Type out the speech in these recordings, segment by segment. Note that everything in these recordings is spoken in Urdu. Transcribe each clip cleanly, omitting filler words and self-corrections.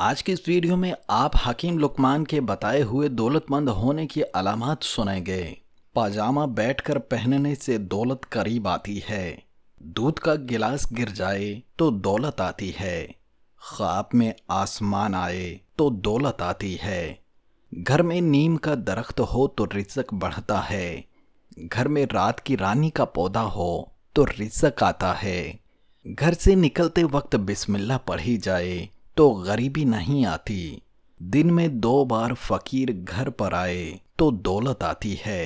آج کی اس ویڈیو میں آپ حکیم لقمان کے بتائے ہوئے دولت مند ہونے کی علامات سنیں گے۔ پاجامہ بیٹھ کر پہننے سے دولت قریب آتی ہے۔ دودھ کا گلاس گر جائے تو دولت آتی ہے۔ خواب میں آسمان آئے تو دولت آتی ہے۔ گھر میں نیم کا درخت ہو تو رزق بڑھتا ہے۔ گھر میں رات کی رانی کا پودا ہو تو رزق آتا ہے۔ گھر سے نکلتے وقت بسم اللہ پڑھی جائے تو غریبی نہیں آتی۔ دن میں 2 بار فقیر گھر پر آئے تو دولت آتی ہے۔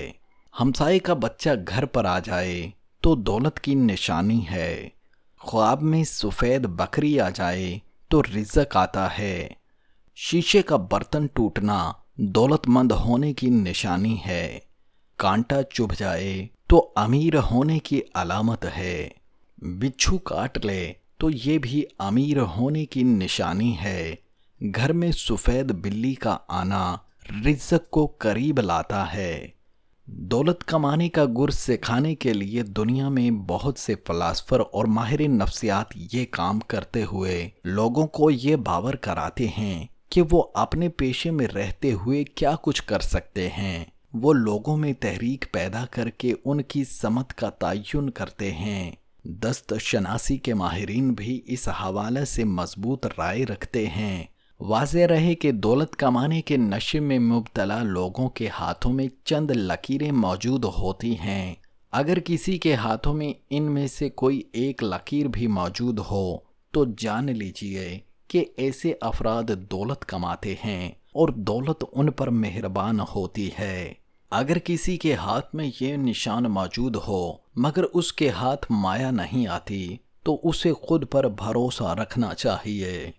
ہمسائے کا بچہ گھر پر آ جائے تو دولت کی نشانی ہے۔ خواب میں سفید بکری آ جائے تو رزق آتا ہے۔ شیشے کا برتن ٹوٹنا دولت مند ہونے کی نشانی ہے۔ کانٹا چبھ جائے تو امیر ہونے کی علامت ہے۔ بچھو کاٹ لے تو یہ بھی امیر ہونے کی نشانی ہے۔ گھر میں سفید بلی کا آنا رزق کو قریب لاتا ہے۔ دولت کمانے کا گر سکھانے کے لیے دنیا میں بہت سے فلاسفر اور ماہر نفسیات یہ کام کرتے ہوئے لوگوں کو یہ باور کراتے ہیں کہ وہ اپنے پیشے میں رہتے ہوئے کیا کچھ کر سکتے ہیں۔ وہ لوگوں میں تحریک پیدا کر کے ان کی سمت کا تعین کرتے ہیں۔ دست شناسی کے ماہرین بھی اس حوالے سے مضبوط رائے رکھتے ہیں۔ واضح رہے کہ دولت کمانے کے نشے میں مبتلا لوگوں کے ہاتھوں میں چند لکیریں موجود ہوتی ہیں۔ اگر کسی کے ہاتھوں میں ان میں سے کوئی ایک لکیر بھی موجود ہو تو جان لیجئے کہ ایسے افراد دولت کماتے ہیں اور دولت ان پر مہربان ہوتی ہے۔ اگر کسی کے ہاتھ میں یہ نشان موجود ہو مگر اس کے ہاتھ مایا نہیں آتی تو اسے خود پر بھروسہ رکھنا چاہیے۔